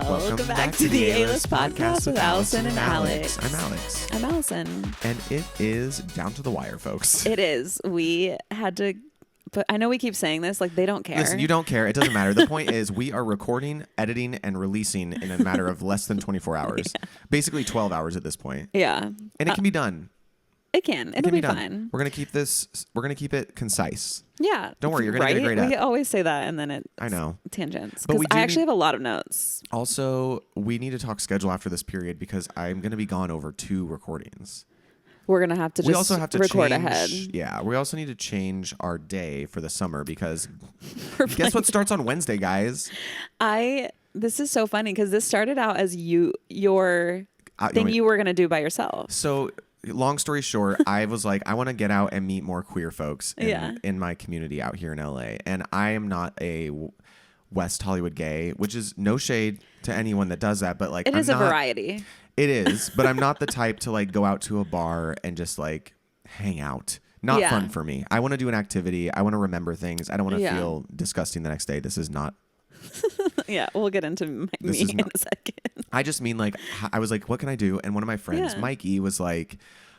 Welcome back to the A-List podcast with Allison and Alex. I'm Alex. I'm Allison. And it is down to the wire, folks. It is. We had to, but I know we keep saying this, like they don't care. Listen, you don't care. It doesn't matter. The point is we are recording, editing, and releasing in a matter of less than 24 hours. Yeah. Basically 12 hours at this point. Yeah. And it can be done. It can. It'll be fine. We're going to keep it concise. Yeah. Don't worry. You're going to get a great We always say that and then it's I know. Tangents. Because I actually have a lot of notes. Also, we need to talk schedule after this period because I'm going to be gone over 2 recordings. We're going to have to just also have to record change, ahead. Yeah. We also need to change our day for the summer because guess what starts on Wednesday, guys? This is so funny because this started out as your thing you were going to do by yourself. So long story short, I was like, I want to get out and meet more queer folks in my community out here in LA. And I am not a West Hollywood gay, which is no shade to anyone that does that. But like, it is a variety. It is. But I'm not the type to like go out to a bar and just like hang out. Not fun for me. I want to do an activity. I want to remember things. I don't want to feel disgusting the next day. This is not. Yeah, we'll get into me in a second. I just mean like, I was like, what can I do? And one of my friends, Mikey, was like,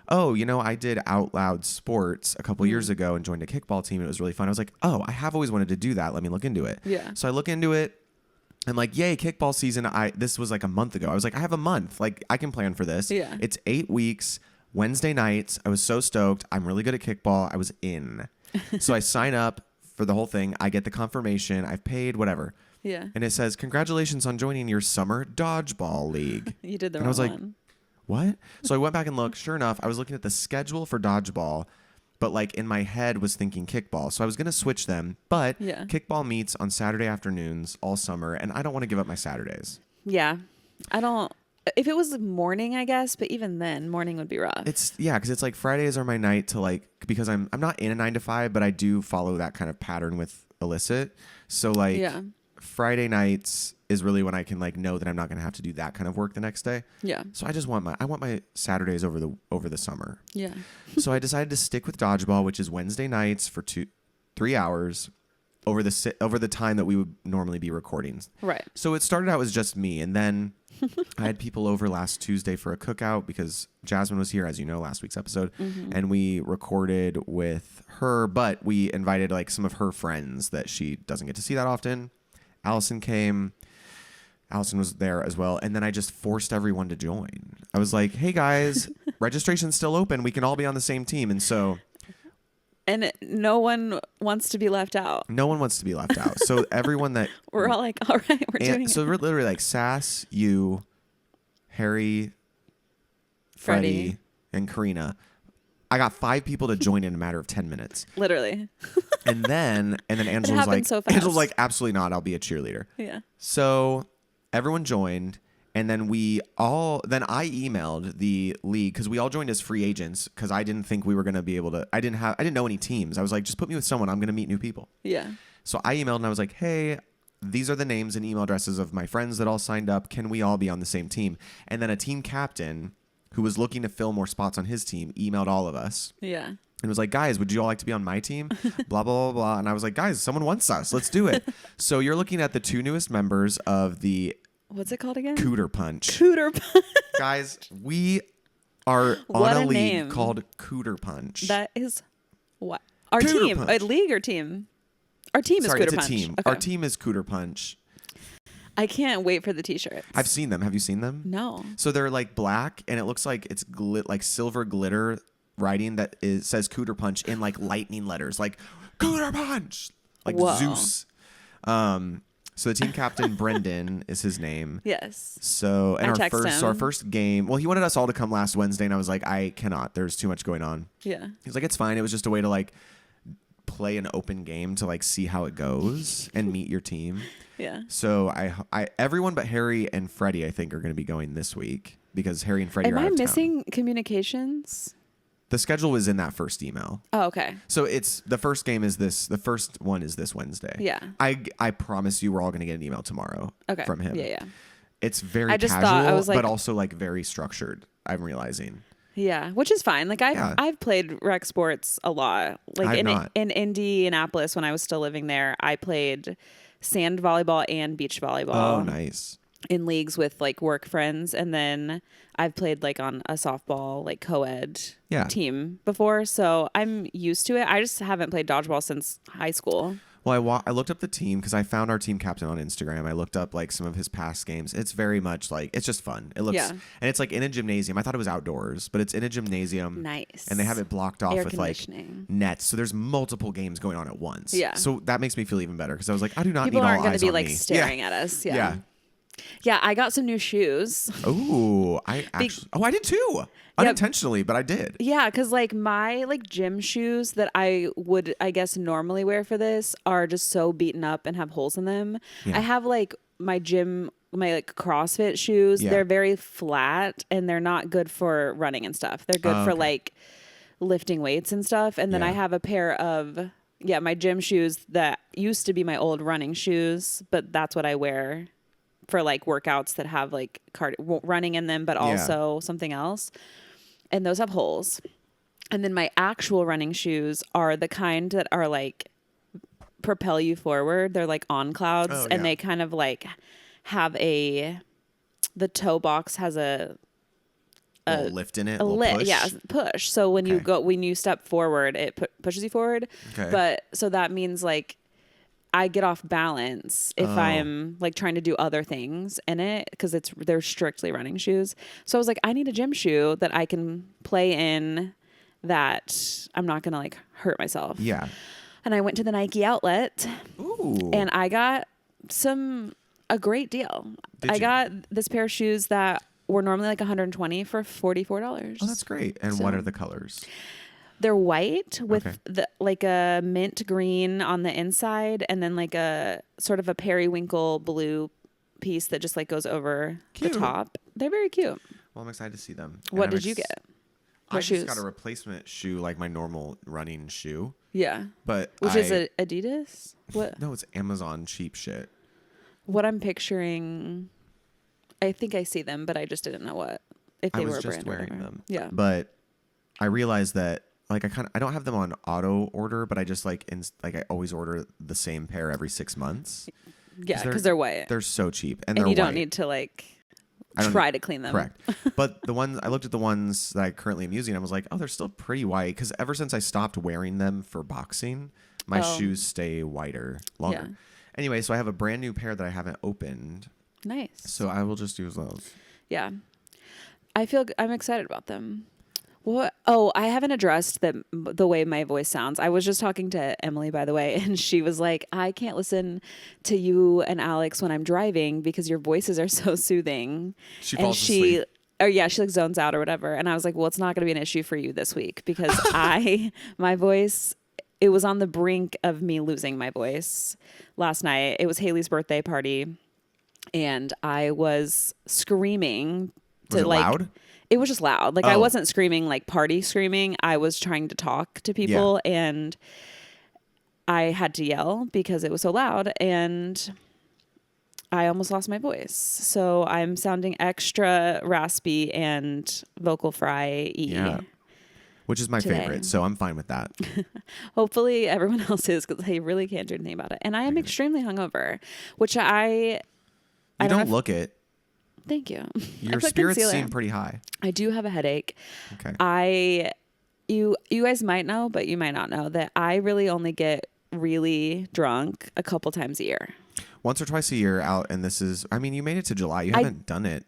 oh, I did Out Loud Sports a couple years ago and joined a kickball team. It was really fun. I was like, oh, I have always wanted to do that. Let me look into it. Yeah. So I look into it. I'm like, yay, kickball season. This was like a month ago. I was like, I have a month. Like, I can plan for this. Yeah. It's 8 weeks, Wednesday nights. I was so stoked. I'm really good at kickball. I was in. So I sign up for the whole thing. I get the confirmation. I've paid, whatever. Yeah. And it says, congratulations on joining your summer dodgeball league. You did the wrong one. And I was like, what? So I went back and looked. Sure enough, I was looking at the schedule for dodgeball, but like in my head was thinking kickball. So I was going to switch them, but kickball meets on Saturday afternoons all summer, and I don't want to give up my Saturdays. Yeah. I don't. If it was morning, I guess, but even then, morning would be rough. Because it's like Fridays are my night to like, because I'm not in a 9 to 5, but I do follow that kind of pattern with illicit. So like Friday nights is really when I can like know that I'm not going to have to do that kind of work the next day. Yeah. So I just want my Saturdays over the summer. Yeah. So I decided to stick with dodgeball, which is Wednesday nights for 3 hours over the time that we would normally be recording. Right. So it started out as just me, and then I had people over last Tuesday for a cookout because Jasmine was here, as you know, last week's episode, and we recorded with her, but we invited like some of her friends that she doesn't get to see that often. Allison came. Allison was there as well. And then I just forced everyone to join. I was like, hey, guys, registration's still open. We can all be on the same team. And so. And no one wants to be left out. No one wants to be left out. So everyone that. We're all like, all right, we're doing it. So we're literally like Sass, you, Harry, Freddie, and Karina. I got 5 people to join in a matter of 10 minutes. Literally. And then Angela was like, so fast. Angela was like, absolutely not. I'll be a cheerleader. Yeah. So everyone joined, and then I emailed the league because we all joined as free agents because I didn't think we were going to be able to. I didn't know any teams. I was like, just put me with someone. I'm going to meet new people. Yeah. So I emailed and I was like, hey, these are the names and email addresses of my friends that all signed up. Can we all be on the same team? And then a team captain who was looking to fill more spots on his team emailed all of us. Yeah. And was like, guys, would you all like to be on my team? Blah, blah, blah, blah. And I was like, guys, someone wants us. Let's do it. So you're looking at the 2 newest members of the... What's it called again? Cooter Punch. Cooter Punch. Guys, we are on a league called Cooter Punch. That is what? Our Cooter team. Punch. A league or team? Our team is Cooter it's a Punch. team. Okay. Our team is Cooter Punch. I can't wait for the t-shirts. I've seen them. Have you seen them? No. So they're like black, and it looks like it's like silver glitter writing that says Cooter Punch in like lightning letters, like Cooter Punch, like Zeus. So the team captain Brendan is his name. Yes. So and our first game. Well, he wanted us all to come last Wednesday, and I was like, I cannot. There's too much going on. Yeah. He's like, it's fine. It was just a way to like play an open game to like see how it goes and meet your team. Yeah. So I everyone but Harry and Freddie I think are going to be going this week because Harry and Freddie are out of town. Am I missing communications? The schedule was in that first email. Oh, okay. So it's the first game is this. The first one is this Wednesday. Yeah. I promise you we're all going to get an email tomorrow. From him. Yeah. It's very casual, but also like very structured. I'm realizing. Yeah, which is fine. Like I've played rec sports a lot. Like in Indianapolis when I was still living there, I played sand volleyball and beach volleyball. Oh, nice. in leagues with like work friends, and then I've played like on a softball like co-ed team before, so I'm used to it. I just haven't played dodgeball since high school. Well, I looked up the team because I found our team captain on Instagram. I looked up like some of his past games. It's very much like, it's just fun. It looks, and it's like in a gymnasium. I thought it was outdoors, but it's in a gymnasium. Nice. And they have it blocked off with like nets. So there's multiple games going on at once. Yeah. So that makes me feel even better because I was like, I do not need all eyes on me. People aren't going to be like staring at us. Yeah. Yeah, I got some new shoes. Oh, I did too. Unintentionally, but I did. Yeah, because like my like gym shoes that I would, I guess, normally wear for this are just so beaten up and have holes in them. Yeah. I have like my like CrossFit shoes. Yeah. They're very flat and they're not good for running and stuff. They're good for like lifting weights and stuff. And then I have a pair of my gym shoes that used to be my old running shoes, but that's what I wear for like workouts that have like running in them, but also something else. And those have holes. And then my actual running shoes are the kind that are like propel you forward. They're like on clouds, and they kind of like have the toe box has a lift in it, a push. Push. So when you step forward, it pushes you forward. Okay. But so that means like I get off balance if I'm like trying to do other things in it, because they're strictly running shoes. So I was like, I need a gym shoe that I can play in, that I'm not going to like hurt myself. Yeah. And I went to the Nike outlet. Ooh. And I got a great deal. I got this pair of shoes that were normally like $120 for $44. Oh, that's great. And what are the colors? They're white with like a mint green on the inside, and then like a sort of a periwinkle blue piece that just like goes over the top. They're very cute. Well, I'm excited to see them. What did you get? I just got a replacement shoe, like my normal running shoe. Yeah. Which is it Adidas? What? No, it's Amazon cheap shit. What I'm picturing, I think I see them, but I just didn't know if they were a brand. I was just wearing them. Yeah. But I realized that like I don't have them on auto order, but I just I always order the same pair every 6 months. Yeah, because they're white. They're so cheap, and you don't need to like try to clean them. Correct. But I looked at the ones that I currently am using, and I was like, oh, they're still pretty white. Because ever since I stopped wearing them for boxing, my shoes stay whiter longer. Yeah. Anyway, so I have a brand new pair that I haven't opened. Nice. So I will just use those. Yeah, I'm excited about them. What? Oh, I haven't addressed the way my voice sounds. I was just talking to Emily, by the way, and she was like, I can't listen to you and Alex when I'm driving because your voices are so soothing. She falls asleep. She like zones out or whatever. And I was like, well, it's not going to be an issue for you this week because my voice, it was on the brink of me losing my voice last night. It was Haley's birthday party, and I was screaming. Was it loud? It was just loud. Like I wasn't screaming like party screaming. I was trying to talk to people and I had to yell because it was so loud, and I almost lost my voice. So I'm sounding extra raspy and vocal fry-y. Yeah. Which is my favorite. So I'm fine with that. Hopefully everyone else is, because they really can't do anything about it. And I am extremely hungover, which I don't look it. Thank you. Your spirits seem pretty high. I do have a headache. Okay. You guys might know, but you might not know that I really only get really drunk a couple times a year. Once or twice a year out, and you made it to July. You haven't done it.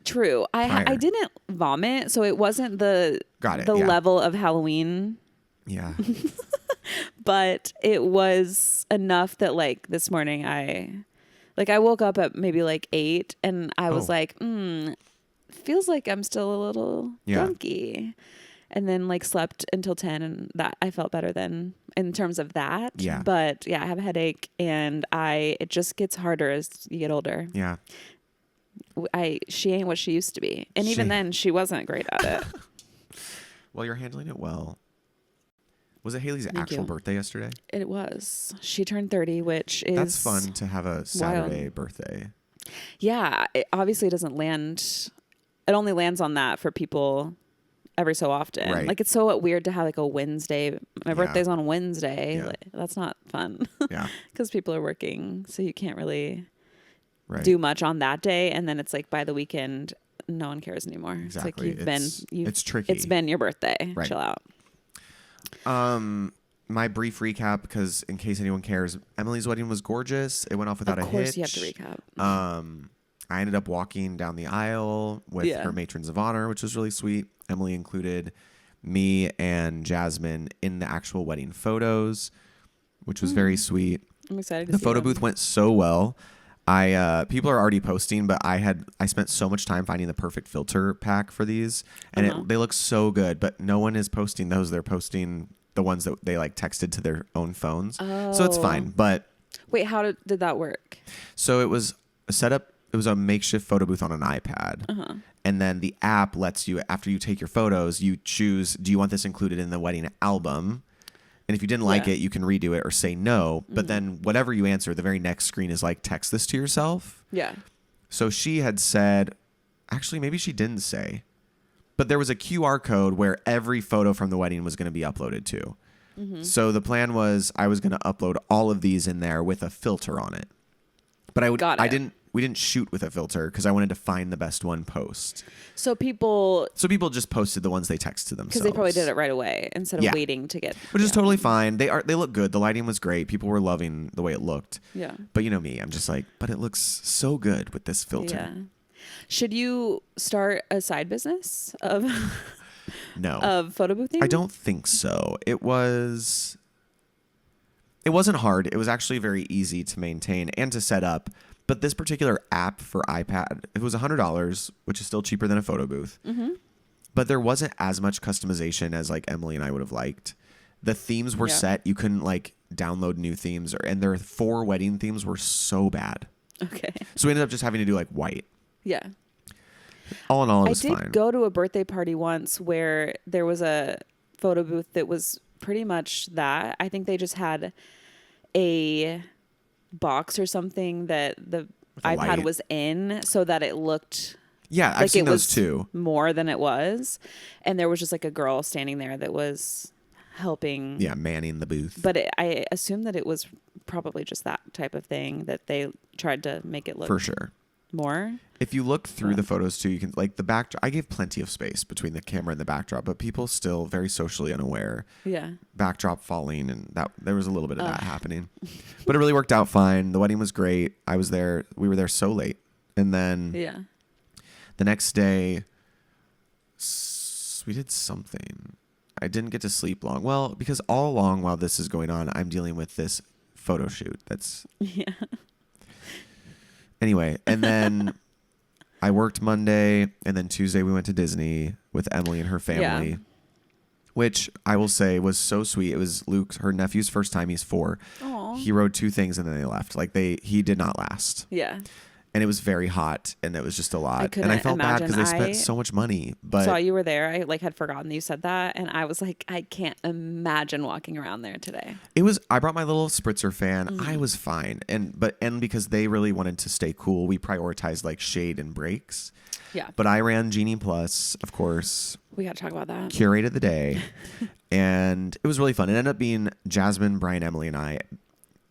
True. I didn't vomit, so it wasn't the level of Halloween. Yeah. But it was enough that like this morning I woke up at maybe like 8 and I was like, feels like I'm still a little drunky. And then like slept until 10, and that I felt better then in terms of that. Yeah. But yeah, I have a headache, and it just gets harder as you get older. Yeah. She ain't what she used to be. And even then she wasn't great at it. Well, you're handling it well. Was it Haley's actual birthday yesterday? It was. She turned 30, which is... That's fun to have a Saturday birthday. Yeah. It obviously doesn't land... It only lands on that for people every so often. Right. Like, it's so weird to have like a Wednesday. My birthday's on Wednesday. Yeah. Like, that's not fun. Yeah. Because people are working, so you can't really do much on that day, and then it's like by the weekend, no one cares anymore. Exactly. It's like it's tricky. It's been your birthday. Right. Chill out. My brief recap, because in case anyone cares, Emily's wedding was gorgeous. It went off without a hitch. Of course, you have to recap. I ended up walking down the aisle with her matrons of honor, which was really sweet. Emily included me and Jasmine in the actual wedding photos, which was very sweet. I'm excited to The see photo them. booth went so well. People are already posting, but I spent so much time finding the perfect filter pack for these, and they look so good, but no one is posting those. They're posting the ones that they like texted to their own phones. So it's fine. But wait, how did that work? So it was a setup. It was a makeshift photo booth on an iPad. And then the app lets you, after you take your photos, you choose, do you want this included in the wedding album? And if you didn't like it, you can redo it or say no. But then whatever you answer, the very next screen is like, text this to yourself. Yeah. So she had said, actually, maybe she didn't say, but there was a QR code where every photo from the wedding was going to be uploaded to. So the plan was I was going to upload all of these in there with a filter on it. But we didn't shoot with a filter because I wanted to find the best one post. So people just posted the ones they text to themselves. Because they probably did it right away instead of waiting to get. Which is totally fine. They look good. The lighting was great. People were loving the way it looked. Yeah. But you know me, I'm just like, but it looks so good with this filter. Yeah. Should you start a side business of photo boothing? I don't think so. It wasn't hard. It was actually very easy to maintain and to set up. But this particular app for iPad, it was $100, which is still cheaper than a photo booth. But there wasn't as much customization as like Emily and I would have liked. The themes were set. You couldn't like download new themes, and their 4 wedding themes were so bad. Okay. So we ended up just having to do like white. Yeah. All in all, it was fine. I did go to a birthday party once where there was a photo booth that was pretty much that. I think they just had a box or something that the iPad light was in so that it looked I've seen those too, more than it was, and there was just like a girl standing there that was helping manning the booth. But I assume that it was probably just that type of thing that they tried to make it look for sure more. If you look through the photos too, you can like the backdrop. I gave plenty of space between the camera and the backdrop, but people still very socially unaware. Yeah. Backdrop falling, and that there was a little bit of that happening, but it really worked out fine. The wedding was great. I was there. We were there so late, and then the next day we did something. I didn't get to sleep long. Well, because all along while this is going on, I'm dealing with this photo shoot. Anyway, and then I worked Monday, and then Tuesday we went to Disney with Emily and her family, which I will say was so sweet. It was her nephew's first time. He's 4. Aww. He rode 2 things, and then they left. Like he did not last. Yeah. And it was very hot, and it was just a lot. And I felt bad because they spent so much money. But saw you were there. I like had forgotten that you said that, and I was like, I can't imagine walking around there today. I brought my little spritzer fan. I was fine, and because they really wanted to stay cool, we prioritized like shade and breaks. Yeah. But I ran Genie Plus, of course. We got to talk about that. Curated the day, and it was really fun. It ended up being Jasmine, Brian, Emily, and I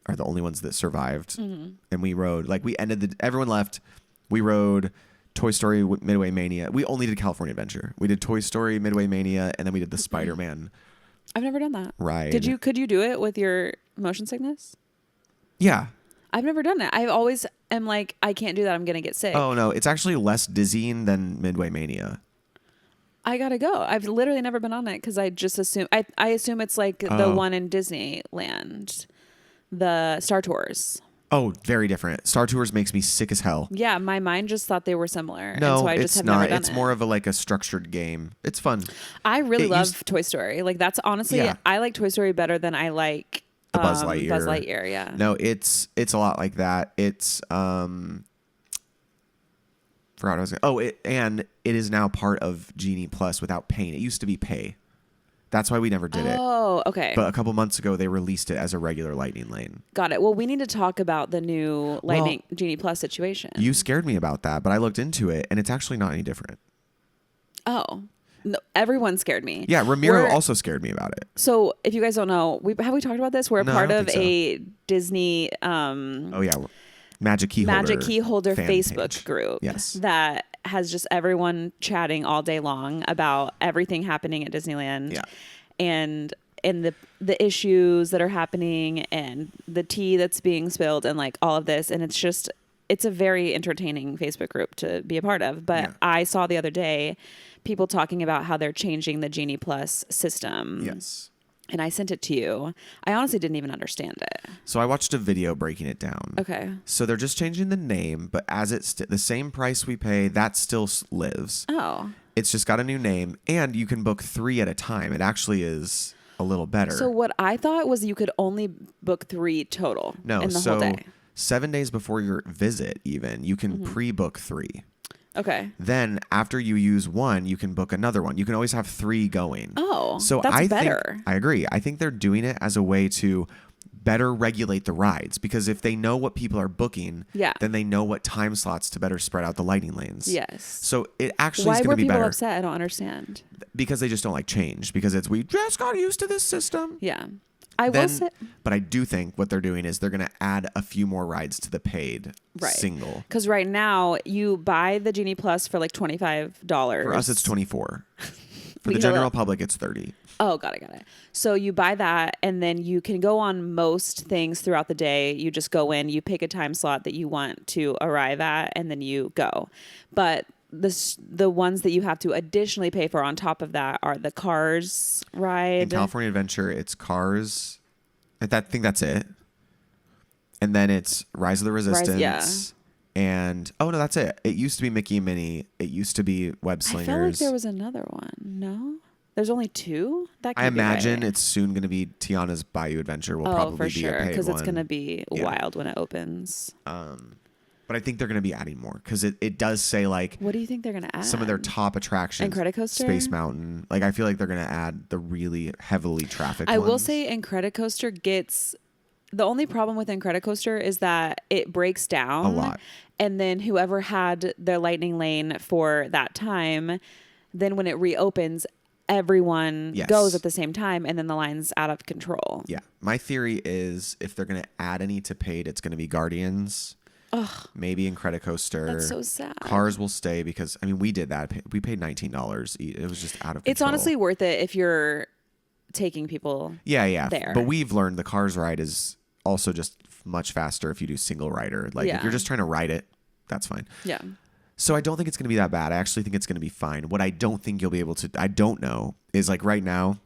are the only ones that survived. And we rode, everyone left. We rode Toy Story Midway Mania. We only did California Adventure. We did Toy Story Midway Mania, and then we did the Spider-Man I've never done that. ride. Could you do it with your motion sickness? Yeah. I've never done it. I always am like, I can't do that. I'm going to get sick. Oh, no. It's actually less dizzying than Midway Mania. I got to go. I've literally never been on it because I just assume, I assume it's like the one in Disneyland. The Star Tours. Oh, very different. Star Tours makes me sick as hell. Yeah, my mind just thought they were similar. No, and so I just it's have not. Never done it's more of a structured game. It's fun. I really love Toy Story. Like that's honestly, I like Toy Story better than I like the Buzz Lightyear. Buzz Lightyear, yeah. No, it's a lot like that. It's forgot what I was going. And it is now part of Genie Plus without paying. It used to be pay. That's why we never did it. Oh, okay. But a couple months ago, they released it as a regular Lightning Lane. Got it. Well, we need to talk about the new Genie Plus situation. You scared me about that, but I looked into it, and it's actually not any different. Oh. No, everyone scared me. Yeah, Ramiro also scared me about it. So, if you guys don't know, have we talked about this? We're a part of a Disney... Oh, yeah. Magic Key Holder fan Facebook page. Group. Yes. That has just everyone chatting all day long about everything happening at Disneyland. Yeah. And the issues that are happening and the tea that's being spilled and like all of this. And it's a very entertaining Facebook group to be a part of. But I saw the other day people talking about how they're changing the Genie Plus system. Yes. And I sent it to you. I honestly didn't even understand it. So I watched a video breaking it down. Okay. So they're just changing the name, but as it's the same price we pay, that still lives. Oh. It's just got a new name, and you can book 3 at a time. It actually is a little better. So what I thought was you could only book 3 total in the whole day. 7 days before your visit, even, you can pre-book 3. Okay. Then after you use 1, you can book another one. You can always have 3 going. Oh, so that's better. I agree. I think they're doing it as a way to better regulate the rides, because if they know what people are booking, then they know what time slots to better spread out the lightning lanes. Yes. So it actually is going to be better. Why were people upset? I don't understand. Because they just don't like change. Because we just got used to this system. Yeah. Will say, but I do think what they're doing is they're going to add a few more rides to the paid single. Because right now you buy the Genie Plus for like $25. For us, it's $24. For the general public, it's $30. Oh, got it. So you buy that, and then you can go on most things throughout the day. You just go in, you pick a time slot that you want to arrive at, and then you go. But the ones that you have to additionally pay for on top of that are the Cars ride. In California Adventure, it's Cars. I think that's it. And then it's Rise of the Resistance. And that's it. It used to be Mickey and Minnie. It used to be Web Slingers. I felt like there was another one. No? There's only 2? I imagine it's soon going to be Tiana's Bayou Adventure. Will probably for be sure, a paid one. because it's going to be wild when it opens. But I think they're going to be adding more, because it does say like. What do you think they're going to add? Some of their top attractions. Incredicoaster? Space Mountain. Like, I feel like they're going to add the really heavily trafficked I ones. will say Incredicoaster gets. The only problem with Incredicoaster is that it breaks down a lot. And then whoever had their lightning lane for that time, then when it reopens, everyone goes at the same time, and then the line's out of control. Yeah. My theory is if they're going to add any to paid, it's going to be Guardians. Ugh. Maybe Incredicoaster. That's so sad. Cars will stay, because, I mean, we did that. We paid $19. It was just out of control. It's honestly worth it if you're taking people there. But we've learned the Cars ride is also just much faster if you do single rider. Like, if you're just trying to ride it, that's fine. Yeah. So I don't think it's going to be that bad. I actually think it's going to be fine. What I don't think you'll be able to, I don't know, is like right now,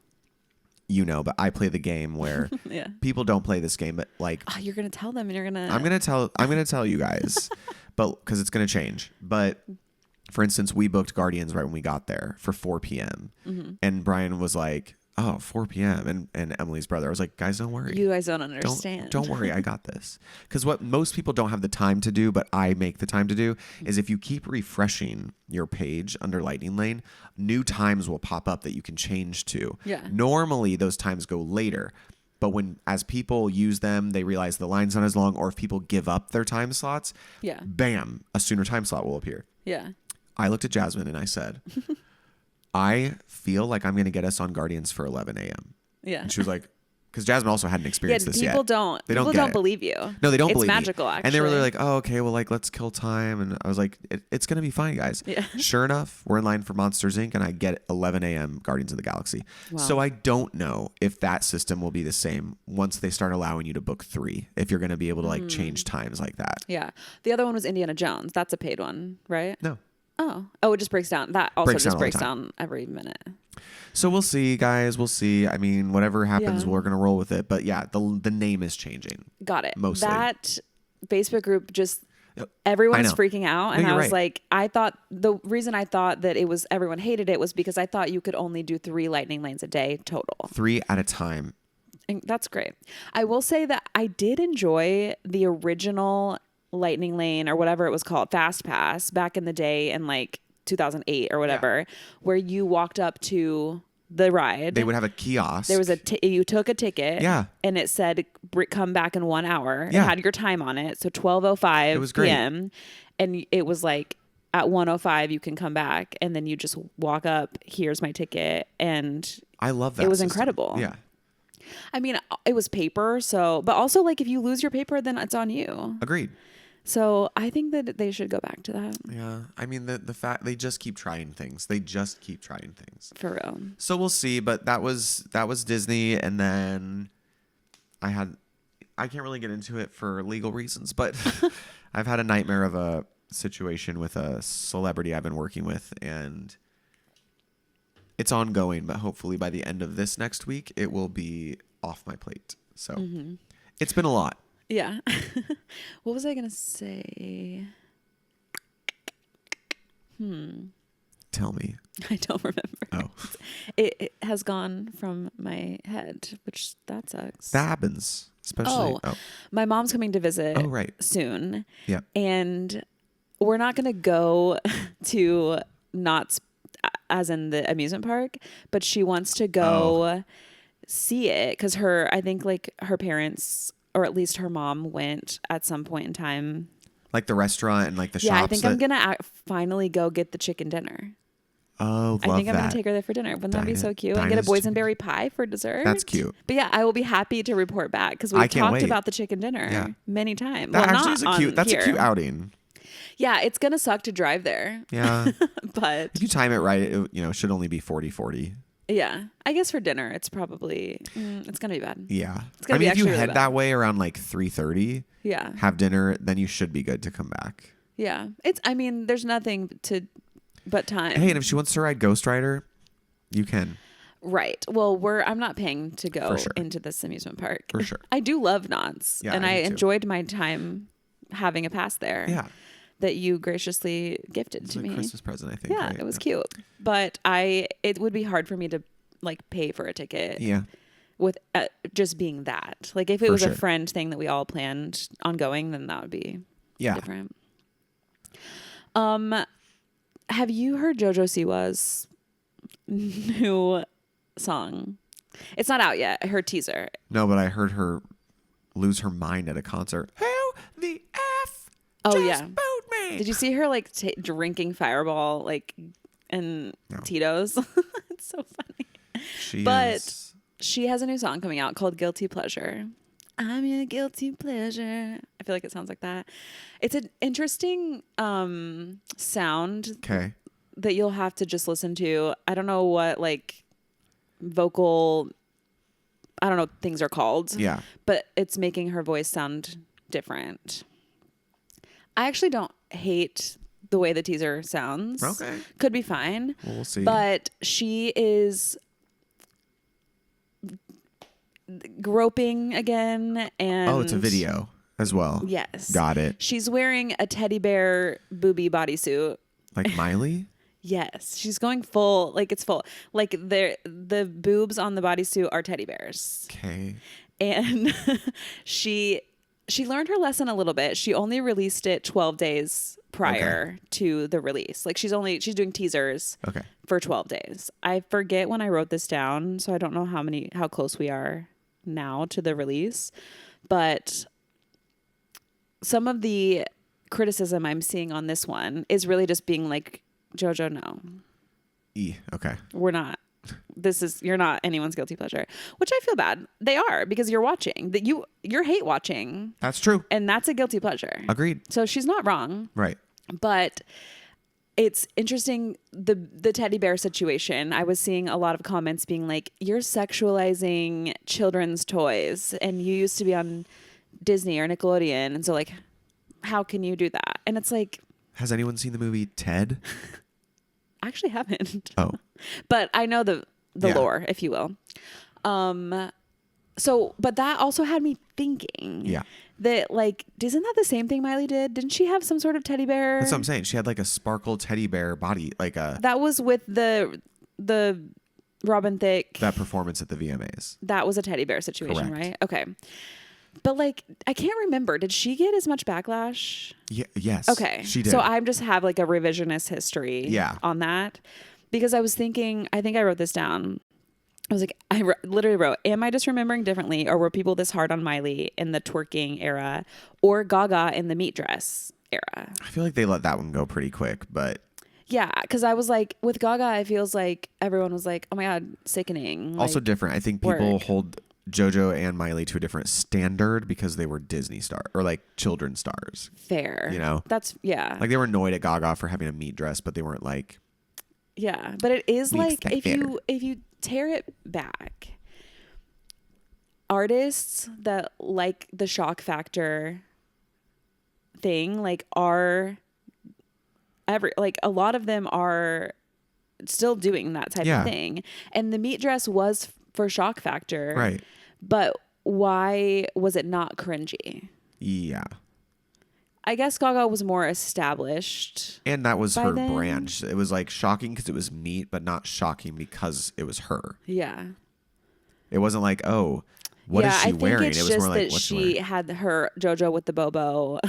but I play the game where people don't play this game, but like, you're going to tell them, and you're going to, I'm going to tell you guys, but cause it's going to change. But for instance, we booked Guardians right when we got there for 4 PM and Brian was like, 4 PM. And Emily's brother, I was like, guys, don't worry. You guys don't understand. Don't worry. I got this. Because what most people don't have the time to do, but I make the time to do, is if you keep refreshing your page under Lightning Lane, new times will pop up that you can change to. Yeah. Normally, those times go later. But as people use them, they realize the line's not as long, or if people give up their time slots, bam, a sooner time slot will appear. Yeah. I looked at Jasmine and I said, I feel like I'm going to get us on Guardians for 11 a.m. Yeah. And she was like, because Jasmine also hadn't experienced this yet. People don't believe you. No, they don't believe me. It's magical, actually. And they were like, oh, okay, well, like, let's kill time. And I was like, it's going to be fine, guys. Yeah. Sure enough, we're in line for Monsters, Inc. And I get 11 a.m. Guardians of the Galaxy. Wow. So I don't know if that system will be the same once they start allowing you to book 3, if you're going to be able to like change times like that. Yeah. The other one was Indiana Jones. That's a paid one, right? No. Oh, it just breaks down. That also just breaks down every minute. So we'll see, guys. We'll see. I mean, whatever happens, we're going to roll with it. But yeah, the name is changing. Got it. Mostly. That Facebook group just, everyone's freaking out. And I was like, the reason I thought that everyone hated it was because I thought you could only do 3 lightning lanes a day total. 3 at a time. And that's great. I will say that I did enjoy the original Lightning Lane or whatever it was called, Fast Pass, back in the day in like 2008 or whatever, where you walked up to the ride. They would have a kiosk. There was you took a ticket. Yeah. And it said, come back in 1 hour. Yeah. It had your time on it. So 12:05 p.m. And it was like, at 1:05 you can come back, and then you just walk up, here's my ticket. And I love that. It was system. incredible. Yeah. I mean, it was paper. So, but also like if you lose your paper, then it's on you. Agreed. So I think that they should go back to that. Yeah. I mean, the fact they just keep trying things. For real. So we'll see. But that was Disney. And then I can't really get into it for legal reasons, but I've had a nightmare of a situation with a celebrity I've been working with, and it's ongoing, but hopefully by the end of this next week, it will be off my plate. So it's been a lot. Yeah. What was I going to say? Tell me. I don't remember. Oh. It has gone from my head, which that sucks. That happens. Especially. My mom's coming to visit soon. Yeah. And we're not going to go to Knott's, as in the amusement park, but she wants to go see it because I think like her parents, or at least her mom, went at some point in time. Like the restaurant and like the shops. Yeah, I think I'm going to finally go get the chicken dinner. Oh, I think I'm going to take her there for dinner. Wouldn't that be so cute? And get a boysenberry pie for dessert. That's cute. But yeah, I will be happy to report back because we've talked about the chicken dinner many times. That actually is a cute outing. Yeah, it's going to suck to drive there. Yeah. But if you time it right, it should only be 40-40. Yeah. I guess for dinner, it's probably, it's going to be bad. Yeah. It's gonna be if you really head bad. that way around like 3:30, have dinner, then you should be good to come back. Yeah. There's nothing but time. Hey, and if she wants to ride Ghost Rider, you can. Right. Well, I'm not paying to go into this amusement park. For sure. I do love Knott's. Yeah, and I enjoyed my time having a pass there. Yeah. That you graciously gifted to me. Christmas present, I think. Yeah, it was cute. But it would be hard for me to like pay for a ticket. Yeah. With just being that. Like if it was a friend thing that we all planned on going, then that would be different. Have you heard Jojo Siwa's new song? It's not out yet. I heard teaser. No, but I heard her lose her mind at a concert. Who the F just booed me? Did you see her like drinking Fireball and Tito's? It's so funny. She has a new song coming out called Guilty Pleasure. I'm your guilty pleasure. I feel like it sounds like that. It's an interesting sound that you'll have to just listen to. I don't know what vocal, things are called. Yeah. But it's making her voice sound different. I actually don't hate the way the teaser sounds. Okay. Could be fine. Well, we'll see. But she is groping again, and it's a video as well. Yes. Got it. She's wearing a teddy bear booby bodysuit. Like Miley? Yes. She's going full, it's full. Like the boobs on the bodysuit are teddy bears. Okay. And she learned her lesson a little bit. She only released it 12 days prior to the release. Like she's doing teasers for 12 days. I forget when I wrote this down, so I don't know how close we are now to the release. But some of the criticism I'm seeing on this one is really just being like, Jojo, no. Okay. We're not. You're not anyone's guilty pleasure, which I feel bad. They are, because you're watching that you're hate watching. That's true. And that's a guilty pleasure. Agreed. So she's not wrong. Right. But it's interesting, the teddy bear situation. I was seeing a lot of comments being like, you're sexualizing children's toys and you used to be on Disney or Nickelodeon. And so how can you do that? And it's like, has anyone seen the movie Ted? I actually haven't. Oh. But I know the lore, if you will. But that also had me thinking. Yeah. That isn't that the same thing Miley did? Didn't she have some sort of teddy bear? That's what I'm saying. She had a sparkle teddy bear body, That was with the Robin Thicke. That performance at the VMAs. That was a teddy bear situation, Correct. Right? Okay. But I can't remember. Did she get as much backlash? Yeah. Yes. Okay. She did. So I just have a revisionist history. On that, because I was thinking. I think I wrote this down. I was literally wrote, am I just remembering differently, or were people this hard on Miley in the twerking era, or Gaga in the meat dress era? I feel like they let that one go pretty quick, but. Yeah, because I was with Gaga, it feels like everyone was like, oh my God, sickening. Also different. I think people hold JoJo and Miley to a different standard because they were Disney star or like children stars. Fair. You know? That's, yeah. Like they were annoyed at Gaga for having a meat dress, but they weren't like. Yeah. But it is like, if you tear it back, artists that like the shock factor thing, like a lot of them are still doing that type of thing. And the meat dress was for shock factor. Right. But why was it not cringy? Yeah. I guess Gaga was more established. And that was her brand. It was like shocking because it was meat, but not shocking because it was her. Yeah. It wasn't like, oh, what is she wearing? It's it was just more like, that what's she had her JoJo with the Bobo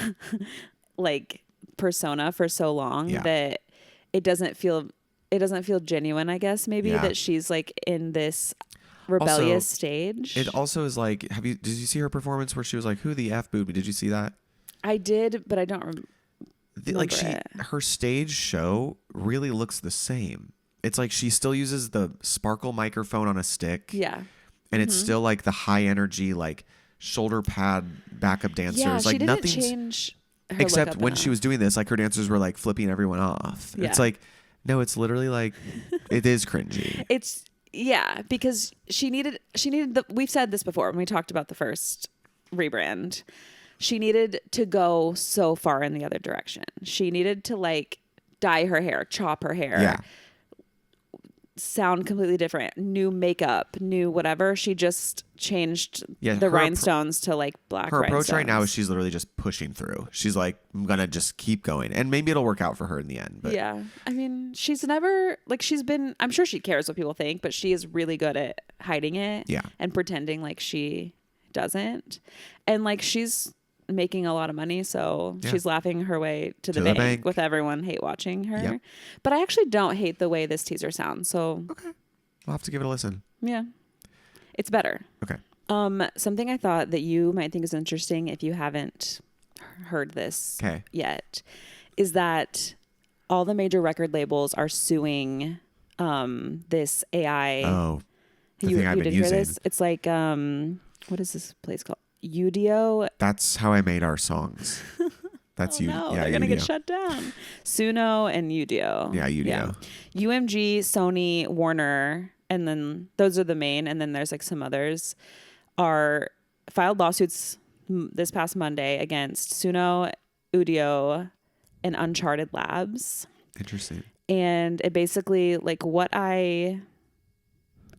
like persona for so long that it doesn't feel genuine, I guess, maybe that she's like in this rebellious stage. It also is like, did you see her performance where she was like, who the F booed me? Did you see that? I did, but I don't remember her stage show really looks the same. It's like she still uses the sparkle microphone on a stick. Yeah. And it's still like the high energy, like shoulder pad backup dancers. Yeah, like she didn't nothing's change her except look when up she was doing this, like her dancers were like flipping everyone off. Yeah. It's like, no, it's literally like, it is cringy. It's because she needed we've said this before when we talked about the first rebrand. She needed to go so far in the other direction. She needed to like dye her hair, chop her hair, sound completely different, new makeup, new whatever. She just changed the rhinestones to like black Her rhinestones. approach right now is she's literally just pushing through. She's like, I'm going to just keep going. And maybe it'll work out for her in the end. But yeah. I mean, she's never, like I'm sure she cares what people think, but she is really good at hiding it and pretending like she doesn't. And like she's making a lot of money, so she's laughing her way to the bank with everyone hate watching her. Yep. But I actually don't hate the way this teaser sounds, so okay, I'll have to give it a listen. Yeah, it's better. Okay. Something I thought that you might think is interesting if you haven't heard this yet is that all the major record labels are suing this AI. Oh, the you thing I've been did using. Hear this? It's like what is this place called? Udio. That's how I made our songs. That's they're gonna get shut down. Suno and Udio. Yeah, Udio. Yeah. UMG, Sony, Warner, and then those are the main. And then there's like some others are filed lawsuits this past Monday against Suno, Udio, and Uncharted Labs. Interesting. And it basically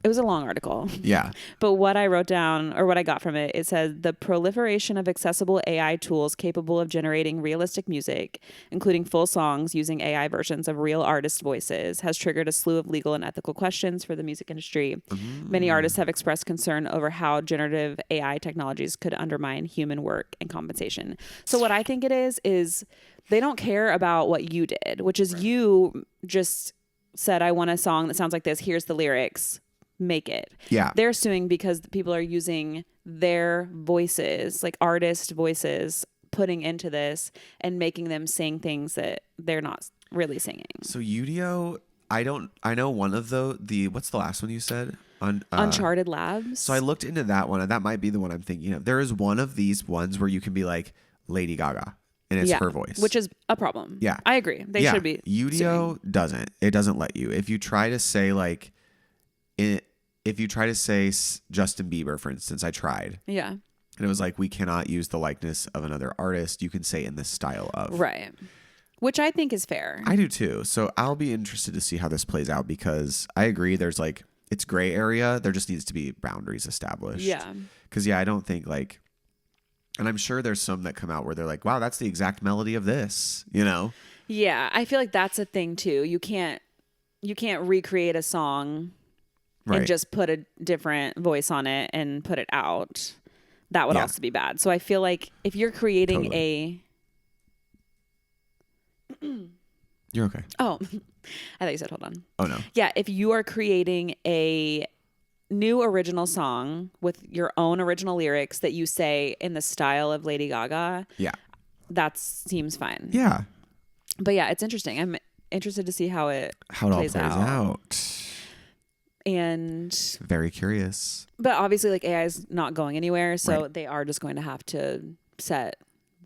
it was a long article. Yeah. But what I wrote down or what I got from it, it said the proliferation of accessible AI tools capable of generating realistic music, including full songs using AI versions of real artist voices, has triggered a slew of legal and ethical questions for the music industry. Many artists have expressed concern over how generative AI technologies could undermine human work and compensation. So what I think it is they don't care about what you did, which is you just said, I want a song that sounds like this. Here's the lyrics. Make it. Yeah. They're suing because people are using their voices, like artist voices, putting into this and making them sing things that they're not really singing. So Udio, I know one of the what's the last one you said? Uncharted Labs. So I looked into that one, and that might be the one I'm thinking of. There is one of these ones where you can be like Lady Gaga, and it's her voice, which is a problem. Yeah, I agree. They should be. Udio doesn't. It doesn't let you. If you try to say like if you try to say Justin Bieber, for instance, I tried. Yeah. And it was like, we cannot use the likeness of another artist. You can say in this style of. Right. Which I think is fair. I do too. So I'll be interested to see how this plays out because I agree there's like, it's gray area. There just needs to be boundaries established. Yeah. Because I don't think like, and I'm sure there's some that come out where they're like, wow, that's the exact melody of this, you know? Yeah. I feel like that's a thing too. You can't recreate a song and just put a different voice on it and put it out. That would also be bad. So I feel like if you're creating You're okay. Oh, I thought you said hold on. Oh, no. Yeah, if you are creating a new original song with your own original lyrics that you say in the style of Lady Gaga, that seems fine. Yeah. But yeah, it's interesting. I'm interested to see how it all plays out. And very curious. But obviously, like, AI is not going anywhere, so they are just going to have to set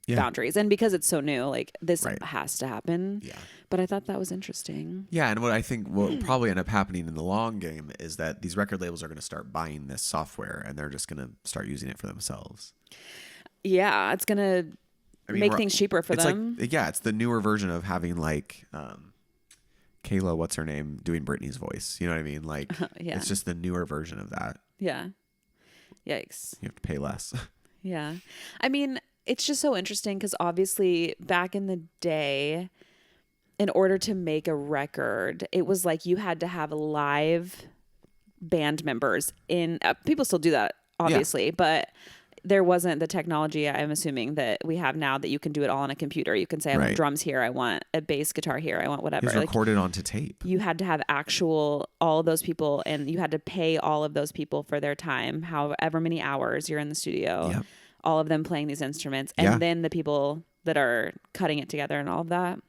boundaries. And because it's so new, like, this has to happen. Yeah. But I thought that was interesting. Yeah, and what I think will probably end up happening in the long game is that these record labels are going to start buying this software, and they're just going to start using it for themselves. Yeah, it's going to make things cheaper for them. Like, yeah, it's the newer version of having, like, Kayla, what's her name, doing Britney's voice. You know what I mean? Like, it's just the newer version of that. Yeah. Yikes. You have to pay less. Yeah. I mean, it's just so interesting because obviously back in the day, in order to make a record, it was like you had to have live band members in. People still do that, obviously, but there wasn't the technology, I'm assuming, that we have now that you can do it all on a computer. You can say, I want drums here, I want a bass guitar here, I want whatever. It's recorded onto tape. You had to have all of those people, and you had to pay all of those people for their time, however many hours you're in the studio, all of them playing these instruments, and then the people that are cutting it together and all of that.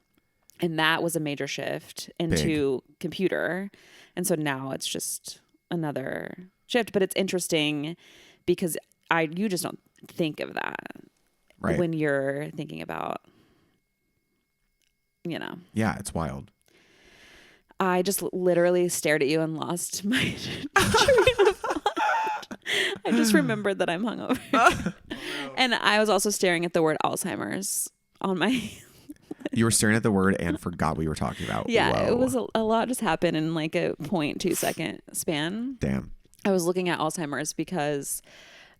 And that was a major shift into computer. And so now it's just another shift. But it's interesting because you just don't think of that when you're thinking about, Yeah, it's wild. I just literally stared at you and lost my train of thought. I just remembered that I'm hungover. And I was also staring at the word Alzheimer's on my... You were staring at the word and forgot what you were talking about. Yeah, Whoa. it was a lot just happened in like a 0.2 second span. Damn. I was looking at Alzheimer's because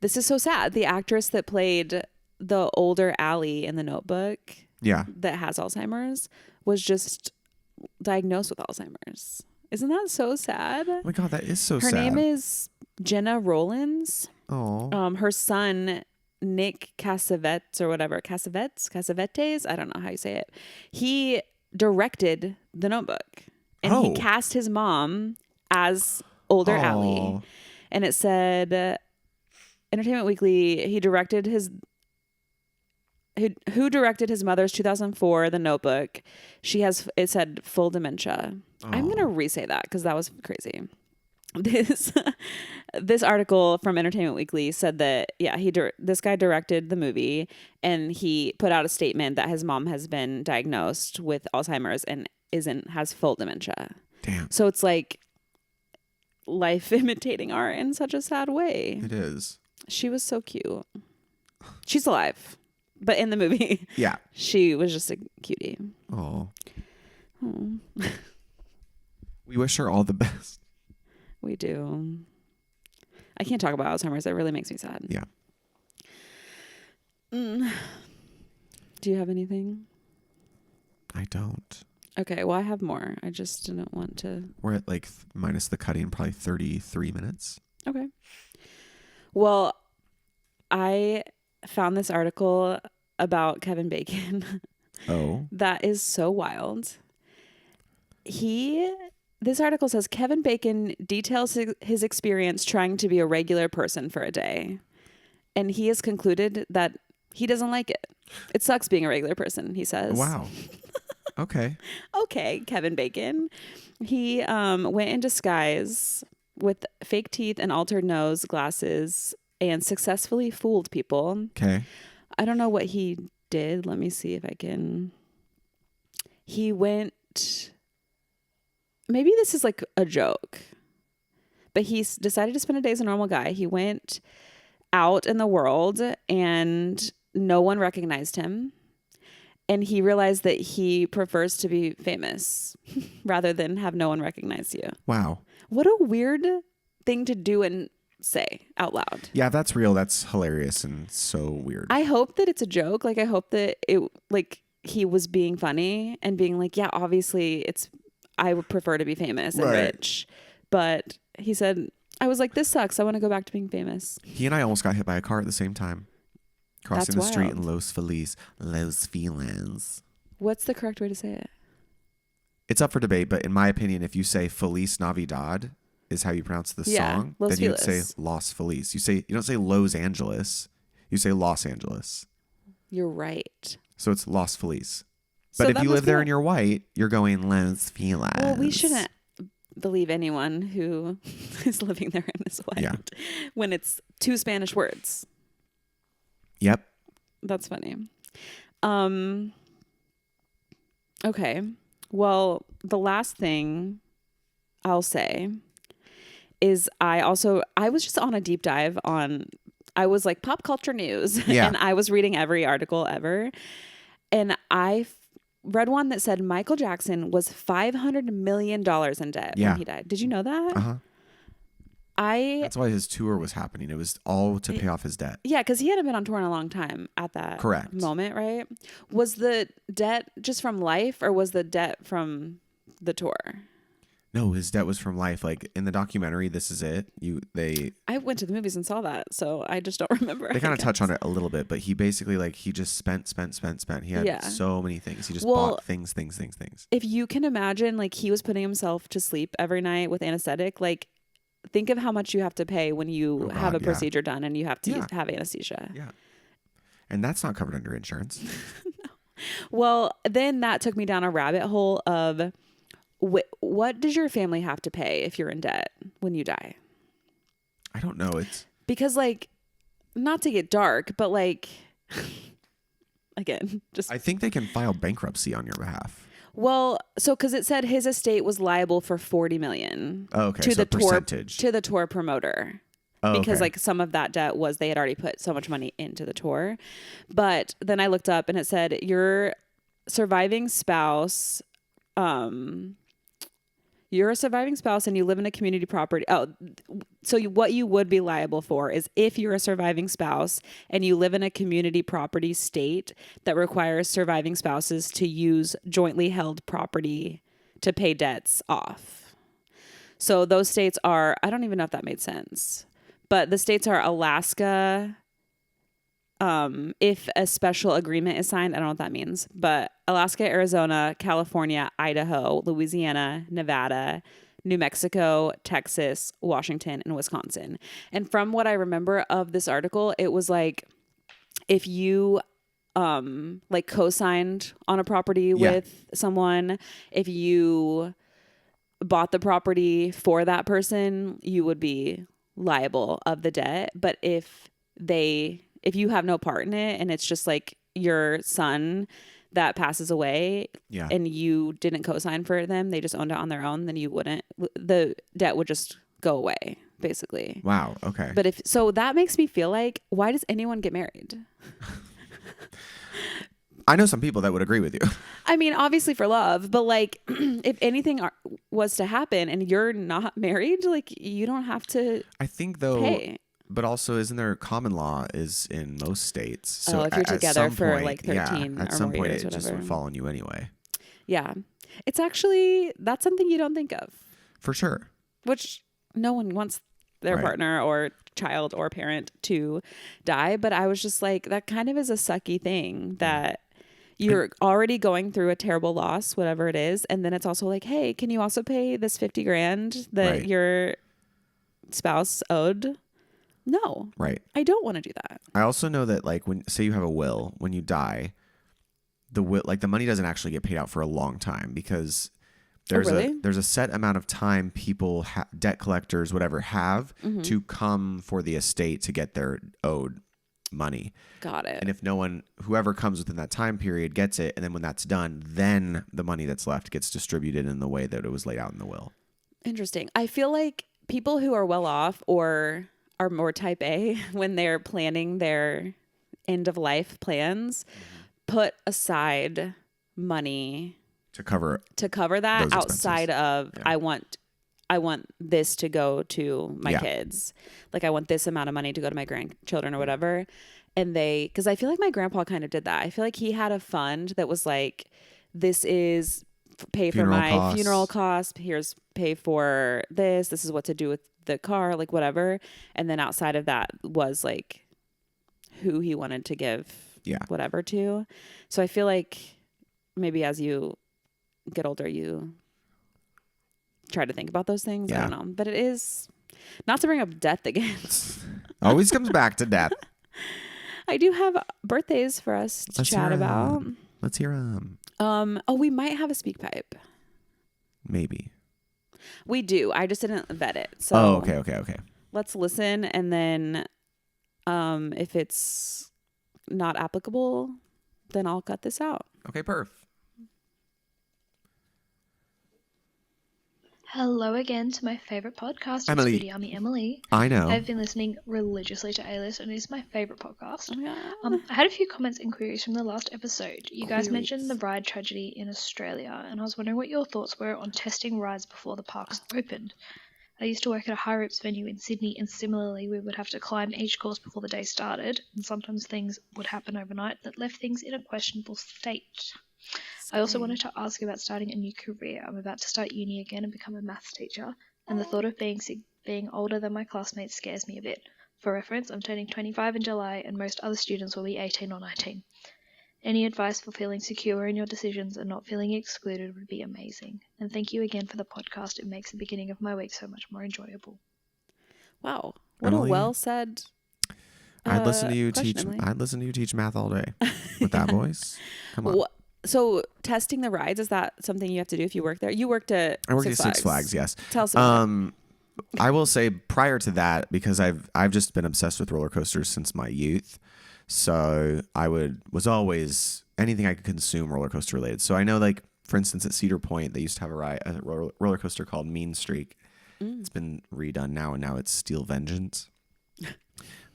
this is so sad. The actress that played the older Allie in The Notebook, that has Alzheimer's, was just diagnosed with Alzheimer's. Isn't that so sad? Oh my God, that is so sad. Her sad. name is Jenna Rollins. Oh. Her son, Nick Cassavetes or whatever, Cassavetes, I don't know how you say it. He directed The Notebook, and he cast his mom as older Allie. And it said, Entertainment Weekly, who directed his mother's 2004 The Notebook. It said full dementia. I'm gonna re-say that because that was crazy. This article from Entertainment Weekly said that this guy directed the movie, and he put out a statement that his mom has been diagnosed with Alzheimer's and has full dementia. Damn. So it's like life imitating art in such a sad way. It is. She was so cute. She's alive, but in the movie, she was just a cutie. Oh. We wish her all the best. We do. I can't talk about Alzheimer's. It really makes me sad. Yeah. Do you have anything? I don't. Okay. Well, I have more. I just didn't want to. We're at like minus the cutting, probably 33 minutes. Okay. Well, I found this article about Kevin Bacon. Oh. That is so wild. This article says Kevin Bacon details his experience trying to be a regular person for a day. And he has concluded that he doesn't like it. It sucks being a regular person, he says. Wow. Okay. Okay, Kevin Bacon. He went in disguise with fake teeth and altered nose, glasses, and successfully fooled people. Okay. I don't know what he did. Let me see if I can. He went... Maybe this is like a joke, but he decided to spend a day as a normal guy. He went out in the world and no one recognized him. And he realized that he prefers to be famous rather than have no one recognize you. Wow. What a weird thing to do and say out loud. Yeah, that's real. That's hilarious and so weird. I hope that it's a joke. Like, I hope that he was being funny and being like, yeah, obviously I would prefer to be famous and rich. But he said, I was like, this sucks. I want to go back to being famous. He and I almost got hit by a car at the same time. Crossing the street in Los Feliz. What's the correct way to say it? It's up for debate, but in my opinion, if you say Feliz Navidad is how you pronounce the song, then you would say Los Feliz. You don't say Los Angeles. You say Los Angeles. You're right. So it's Los Feliz. But if you live there and you're white, you're going Los Feliz. Well, we shouldn't believe anyone who is living there and is white when it's 2 Spanish words. Yep. That's funny. Okay. Well, the last thing I'll say is I was just on a deep dive I was like pop culture news and I was reading every article ever. And I read one that said Michael Jackson was $500 million in debt when he died. Did you know that? Uh-huh. That's why his tour was happening. It was all to pay off his debt. Yeah, because he hadn't been on tour in a long time at that moment, right? Was the debt just from life or was the debt from the tour? No, his debt was from life. Like in the documentary, This Is It. I went to the movies and saw that, so I just don't remember. They kind of touch on it a little bit, but he basically he just spent. He had so many things. He just bought things. If you can imagine, like he was putting himself to sleep every night with anesthetic, like think of how much you have to pay when you have a procedure done and you have to have anesthesia. Yeah. And that's not covered under insurance. No. Well, then that took me down a rabbit hole of what does your family have to pay if you're in debt when you die? I don't know. Because like, not to get dark, but like, again, just. I think they can file bankruptcy on your behalf. Well, so because it said his estate was liable for $40 million. Oh, okay. To the percentage. To the tour promoter. Oh, because like some of that debt was they had already put so much money into the tour. But then I looked up and it said your surviving spouse, you're a surviving spouse and you live in a community property. Oh, so what you would be liable for is if you're a surviving spouse and you live in a community property state that requires surviving spouses to use jointly held property to pay debts off. So those states are, I don't even know if that made sense, but the states are Alaska. If a special agreement is signed, I don't know what that means, but Alaska, Arizona, California, Idaho, Louisiana, Nevada, New Mexico, Texas, Washington, and Wisconsin. And from what I remember of this article, it was like if you like co-signed on a property with someone, if you bought the property for that person, you would be liable of the debt. But if you have no part in it and it's just like your son that passes away and you didn't co-sign for them, they just owned it on their own, then you wouldn't, the debt would just go away basically. Wow. Okay. But so that makes me feel like, why does anyone get married? I know some people that would agree with you. I mean, obviously for love, but like if anything was to happen and you're not married, like you don't have to I think though pay. But also, isn't there common law is in most states? So if you're together for like 13 at or some more point years, it just whatever. would fall on you anyway. Yeah. It's actually, that's something you don't think of. For sure. Which no one wants their partner or child or parent to die. But I was just like, that kind of is a sucky thing that you're already going through a terrible loss, whatever it is. And then it's also like, hey, can you also pay this $50,000 that your spouse owed? No. Right. I don't want to do that. I also know that like say you have a will, when you die, the money doesn't actually get paid out for a long time because there's a set amount of time people, debt collectors, whatever, have to come for the estate to get their owed money. Got it. And if whoever comes within that time period gets it, and then when that's done, then the money that's left gets distributed in the way that it was laid out in the will. Interesting. I feel like people who are well off or are more type A when they're planning their end of life plans, put aside money to cover that outside of I want this to go to my kids. Like I want this amount of money to go to my grandchildren or whatever. And because I feel like my grandpa kind of did that. I feel like he had a fund that was like, this is pay for my funeral costs. Here's pay for this. This is what to do with the car, like whatever. And then outside of that was like who he wanted to give whatever to. So I feel like maybe as you get older, you try to think about those things. I don't know. But it is, not to bring up death again. Always comes back to death. I do have birthdays for us to chat about. Let's hear them. We might have a speak pipe. Maybe. We do. I just didn't vet it. So okay. let's listen, and then if it's not applicable, then I'll cut this out. Okay, perf. Hello again to my favourite podcast. Emily. It's Foodie Army Emily. I know. I've been listening religiously to A-List, and it is my favourite podcast. Oh, yeah. I had a few comments and queries from the last episode. You guys Queries. mentioned the ride tragedy in Australia, and I was wondering what your thoughts were on testing rides before the parks opened. I used to work at a high ropes venue in Sydney, and similarly we would have to climb each course before the day started, and sometimes things would happen overnight that left things in a questionable state. I also wanted to ask about starting a new career. I'm about to start uni again and become a maths teacher, and the thought of being older than my classmates scares me a bit. For reference, I'm turning 25 in July, and most other students will be 18 or 19. Any advice for feeling secure in your decisions and not feeling excluded would be amazing. And thank you again for the podcast. It makes the beginning of my week so much more enjoyable. Wow. What Emily, a well said. I'd listen to you teach. Emily. I'd listen to you teach math all day with that voice. Come on. So testing the rides, is that something you have to do if you work there? You worked at I worked at Six Flags. Yes. Tell us about it. I will say prior to that, because I've just been obsessed with roller coasters since my youth. So I was always anything I could consume roller coaster related. So I know, like, for instance, at Cedar Point, they used to have a roller coaster called Mean Streak. It's been redone now, and now it's Steel Vengeance.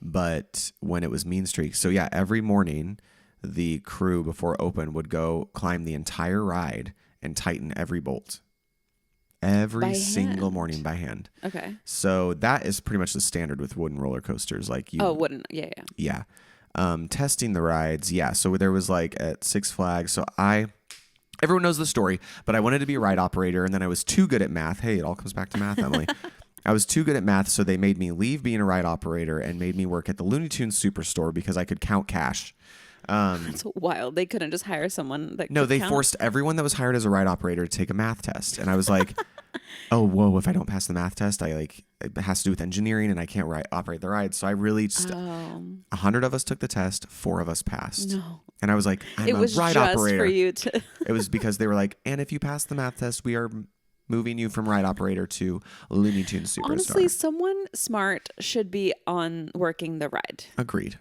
But when it was Mean Streak, so yeah, every morning the crew before open would go climb the entire ride and tighten every bolt. Every single morning by hand. Okay. So that is pretty much the standard with wooden roller coasters. Like wooden. Yeah. Yeah. Testing the rides. Yeah. So there was like at Six Flags. So everyone knows the story, but I wanted to be a ride operator, and then I was too good at math. Hey, it all comes back to math, Emily. I was too good at math, so they made me leave being a ride operator and made me work at the Looney Tunes Superstore because I could count cash. That's wild. They couldn't just hire someone that No, could they count? forced everyone that was hired as a ride operator to take a math test. And I was like, oh, whoa, if I don't pass the math test, it has to do with engineering and I can't operate the ride. So I really, 100 of us took the test, 4 of us passed. No. And I was like, I'm It a was ride just operator. for you to. It was because they were like, and if you pass the math test, we are moving you from ride operator to Looney Tunes Superstar. Honestly, someone smart should be on working the ride. Agreed.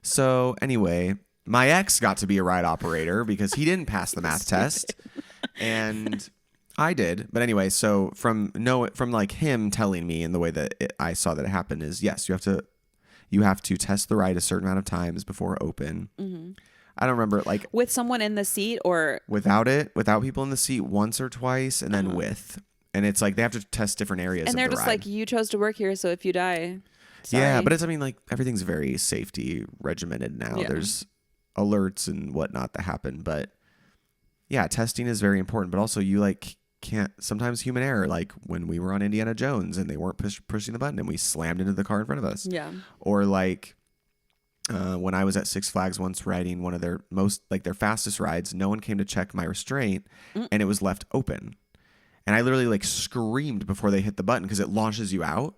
So anyway, my ex got to be a ride operator because he didn't pass the math test, and I did. But anyway, so from like him telling me and the way that I saw that it happened is, yes, you have to test the ride a certain amount of times before open. Mm-hmm. I don't remember, like, with someone in the seat or without people in the seat once or twice, and then with, and it's like they have to test different areas. And they're of the just ride. like, you chose to work here, so if you die, sorry. Yeah, but I mean, like, everything's very safety regimented now. Yeah. There's alerts and whatnot that happen, but yeah, testing is very important. But also, you can't sometimes human error, like when we were on Indiana Jones and they weren't pushing the button and we slammed into the car in front of us. Yeah. Or like when I was at Six Flags once riding one of their their fastest rides, no one came to check my restraint and it was left open. And I literally screamed before they hit the button because it launches you out.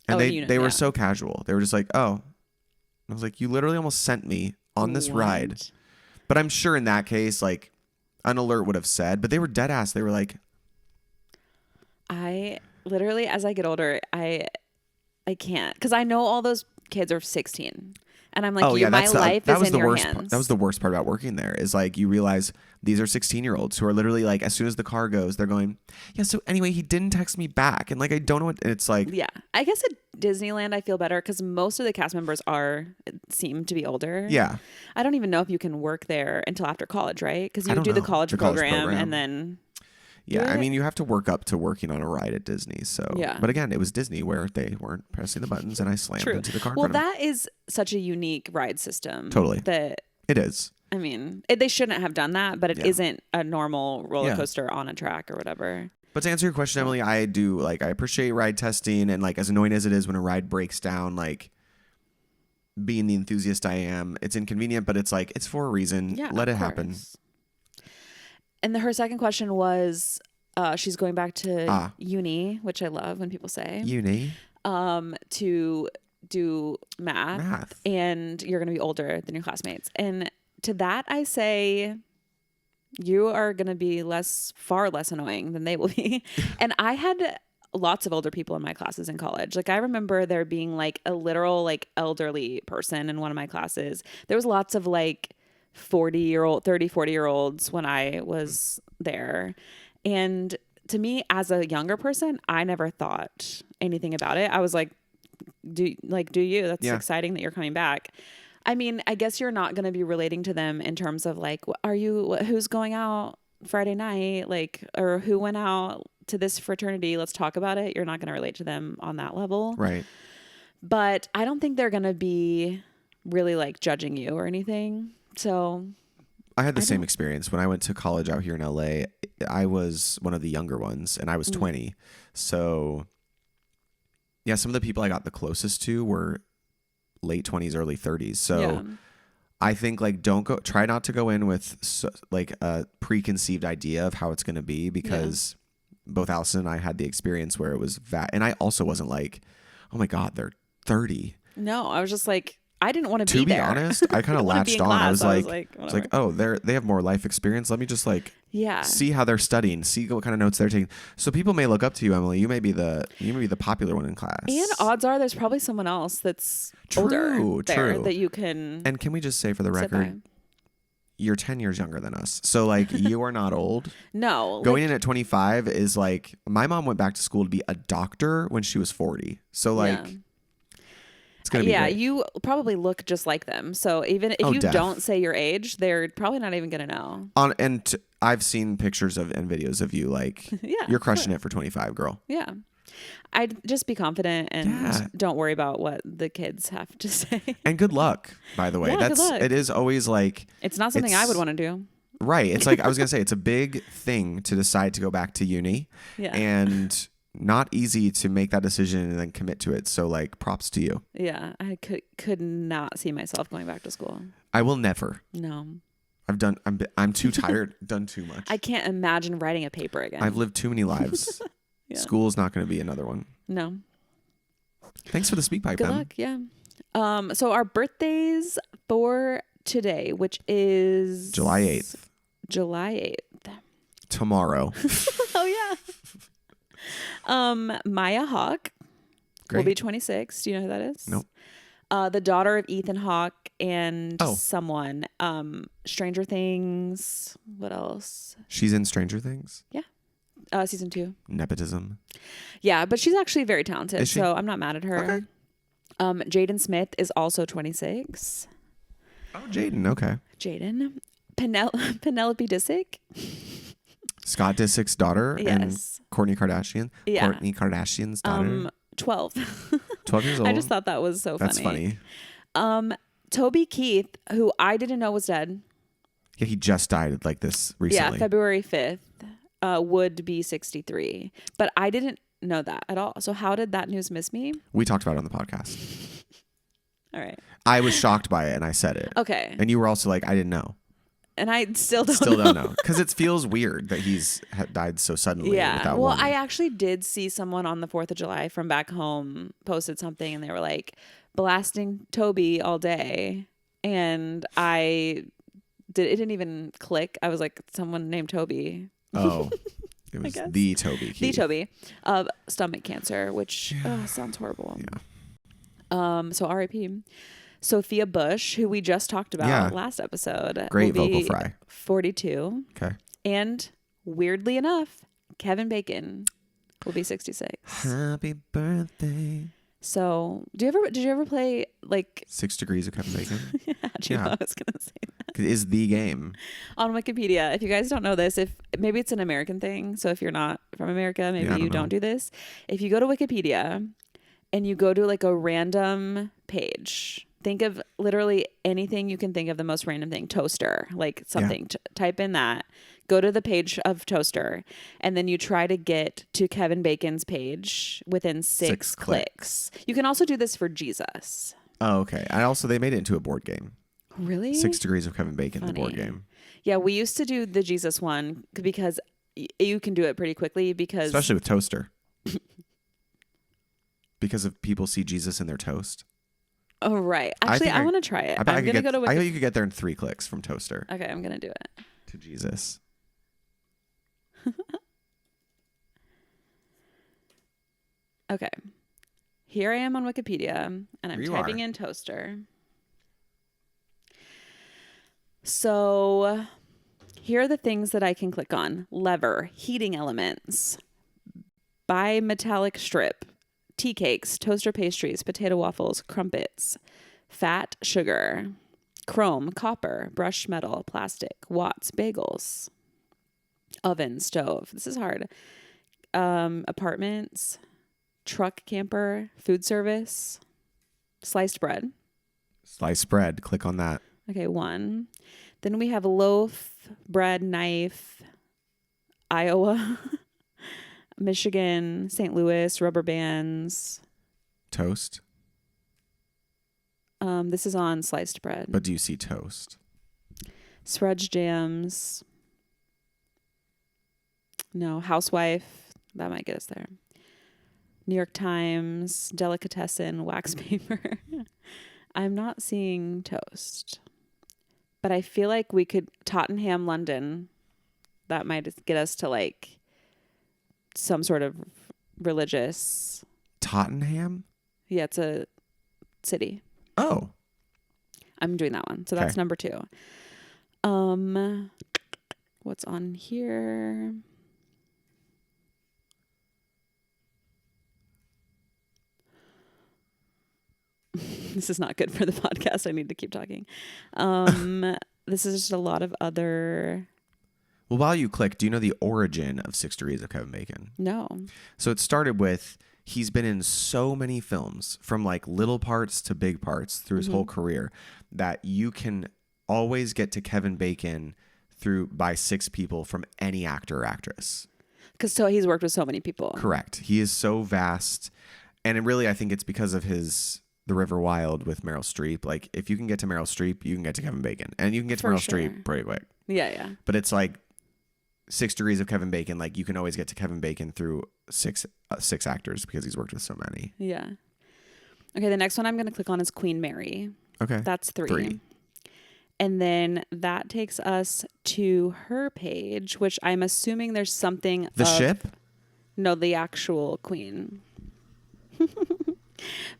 And they were so casual. They were just like, oh. I was like, you literally almost sent me on this ride. But I'm sure in that case, an alert would have said, but they were dead ass. They were like, I literally, as I get older, I can't, because I know all those kids are 16. And I'm like, my life is in your hands. That was the worst part about working there is you realize these are 16-year-olds who are literally as soon as the car goes, they're going, yeah, so anyway, he didn't text me back. And I don't know what, and it's like. Yeah. I guess at Disneyland, I feel better because most of the cast members seem to be older. Yeah. I don't even know if you can work there until after college, right? Because you do the college program and then. Yeah, I mean, you have to work up to working on a ride at Disney. So, yeah. But again, it was Disney where they weren't pressing the buttons and I slammed into the car. Well, that is such a unique ride system. Totally. That it is. I mean, they shouldn't have done that, but it isn't a normal roller coaster on a track or whatever. But to answer your question, Emily, I do I appreciate ride testing, and as annoying as it is when a ride breaks down, being the enthusiast I am, it's inconvenient, but it's it's for a reason. Yeah, let it happen. And her second question was, she's going back to uni, which I love when people say uni, to do math, and you're going to be older than your classmates. And to that, I say, You are going to be far less annoying than they will be. And I had lots of older people in my classes in college. Like I remember there being like a literal like elderly person in one of my classes. There was lots of like 40-year-olds when I was there. And to me as a younger person, I never thought anything about it. I was like, do you? That's exciting that you're coming back. I mean, I guess you're not going to be relating to them in terms of like, who's going out Friday night? Like, or who went out to this fraternity? Let's talk about it. You're not going to relate to them on that level. Right. But I don't think they're going to be really like judging you or anything. So I had the same experience when I went to college out here in LA. I was one of the younger ones and I was 20. So yeah, some of the people I got the closest to were late 20s, early 30s. So I think like try not to go in with like a preconceived idea of how it's going to be, because both Allison and I had the experience where it was and I also wasn't like, oh my God, they're 30. No, I was just like, I didn't want to be there. To be there. honest, I kind of latched on. Class. I was like, oh, they have more life experience. Let me just like see how they're studying, see what kind of notes they're taking. So people may look up to you, Emily. You may be the popular one in class. And odds are there's probably someone else that's older there that you can. And can we just say for the record, you're 10 years younger than us. So like you are not old. No. Going in at 25 is like, my mom went back to school to be a doctor when she was 40. So like it's going to be great. You probably look just like them. So even if you don't say your age, they're probably not even going to know. I've seen pictures and videos of you like you're crushing it for 25, girl. Yeah. I'd just be confident and don't worry about what the kids have to say. And good luck, by the way. It is always like, it's not something I would want to do. Right. It's like, I was going to say, it's a big thing to decide to go back to uni. Yeah. And not easy to make that decision and then commit to it. So like, props to you. Yeah. I could not see myself going back to school. I will never. No. I'm too tired, done too much. I can't imagine writing a paper again. I've lived too many lives. School's not going to be another one. No. Thanks for the speak pipe. Good luck. Yeah. So our birthdays for today, which is July 8th. Tomorrow. Oh yeah. Maya Hawke will be 26. Do you know who that is? Nope. The daughter of Ethan Hawke and someone. Stranger Things. What else? She's in Stranger Things? Yeah. Season 2. Nepotism. Yeah, but she's actually very talented, so I'm not mad at her. Okay. Jaden Smith is also 26. Oh, Jaden. Okay. Jaden. Penelope Disick. Scott Disick's daughter. Yes. And Kourtney Kardashian. Yeah. Kourtney Kardashian's daughter. 12. 12 years old. I just thought that was so funny. That's funny. Toby Keith, who I didn't know was dead. Yeah, he just died like this recently. Yeah, February 5th. Would be 63. But I didn't know that at all. So how did that news miss me? We talked about it on the podcast. All right. I was shocked by it and I said it. Okay. And you were also like, I didn't know. And I still don't know. Because it feels weird that he's died so suddenly. Yeah. Well, I actually did see someone on the 4th of July from back home posted something and they were like blasting Toby all day. And it didn't even click. I was like, someone named Toby. Oh, it was the Toby. Keith. The Toby of stomach cancer, which sounds horrible. Yeah. So R.I.P. Sophia Bush, who we just talked about last episode. Great vocal fry. 42. Okay. And weirdly enough, Kevin Bacon will be 66. Happy birthday. So, did you ever play like 6 Degrees of Kevin Bacon? How'd you know I was gonna say that? It is the game. On Wikipedia, if you guys don't know this, maybe it's an American thing. So if you're not from America, maybe you don't do this. If you go to Wikipedia and you go to like a random page, think of literally anything you can think of, the most random thing, toaster, like something, type in that, go to the page of toaster, and then you try to get to Kevin Bacon's page within 6 clicks. You can also do this for Jesus. Oh, okay. They made it into a board game. Really? 6 Degrees of Kevin Bacon, the board game. Yeah, we used to do the Jesus one because you can do it pretty quickly especially with toaster. Because if people see Jesus in their toast. Oh, right. Actually, I want to try it. I bet you could get there in 3 clicks from toaster. Okay, I'm going to do it. to Jesus. Okay. Here I am on Wikipedia, and I'm Here you typing are. in toaster. So here are the things that I can click on. Lever, heating elements, bimetallic strip, tea cakes, toaster pastries, potato waffles, crumpets, fat, sugar, chrome, copper, brushed metal, plastic, watts, bagels, oven, stove. This is hard. Apartments, truck, camper, food service, sliced bread. Sliced bread. Click on that. Okay, 1. Then we have loaf, bread, knife, Iowa, Michigan, St. Louis, rubber bands. Toast. This is on sliced bread. But do you see toast? Sprudge jams. No, housewife. That might get us there. New York Times, delicatessen, wax paper. I'm not seeing toast. But I feel like we could Tottenham, London. That might get us to like some sort of religious. Tottenham? Yeah, it's a city. Oh. I'm doing that one. So that's number 2. What's on here? This is not good for the podcast. I need to keep talking. This is just a lot of other. Well, while you click, do you know the origin of 6 Degrees of Kevin Bacon? No. So it started with he's been in so many films, from like little parts to big parts through his whole career, that you can always get to Kevin Bacon by 6 people from any actor or actress. Because he's worked with so many people. Correct. He is so vast. And I think it's because of The River Wild with Meryl Streep. Like, if you can get to Meryl Streep, you can get to Kevin Bacon. And you can get to Meryl Streep pretty quick. Yeah. But it's like 6 Degrees of Kevin Bacon. Like, you can always get to Kevin Bacon through six actors because he's worked with so many. Yeah. Okay, the next one I'm going to click on is Queen Mary. Okay. That's 3. And then that takes us to her page, which I'm assuming there's something. The ship? No, the actual queen.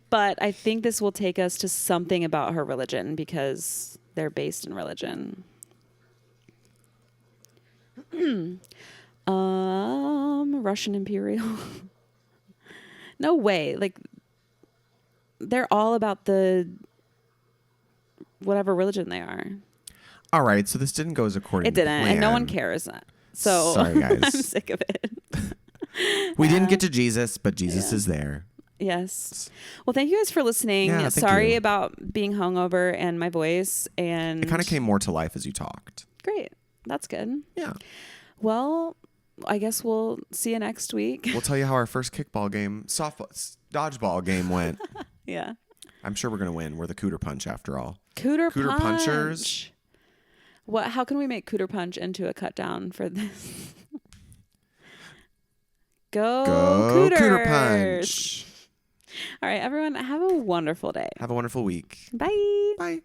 But I think this will take us to something about her religion because they're based in religion. Russian Imperial. No way. Like, they're all about the whatever religion they are. All right, so this didn't go as according to plan. It didn't, and no one cares. So sorry, guys. I'm sick of it. We didn't get to Jesus, but Jesus is there. Yes. Well, thank you guys for listening. Yeah, sorry about being hungover and my voice. And it kind of came more to life as you talked. Great. That's good. Yeah. Well, I guess we'll see you next week. We'll tell you how our first dodgeball game went. Yeah. I'm sure we're going to win. We're the Cooter Punch after all. Cooter Punchers. How can we make Cooter Punch into a cut down for this? Go Cooters. Cooter Punch. All right, everyone, have a wonderful day. Have a wonderful week. Bye. Bye.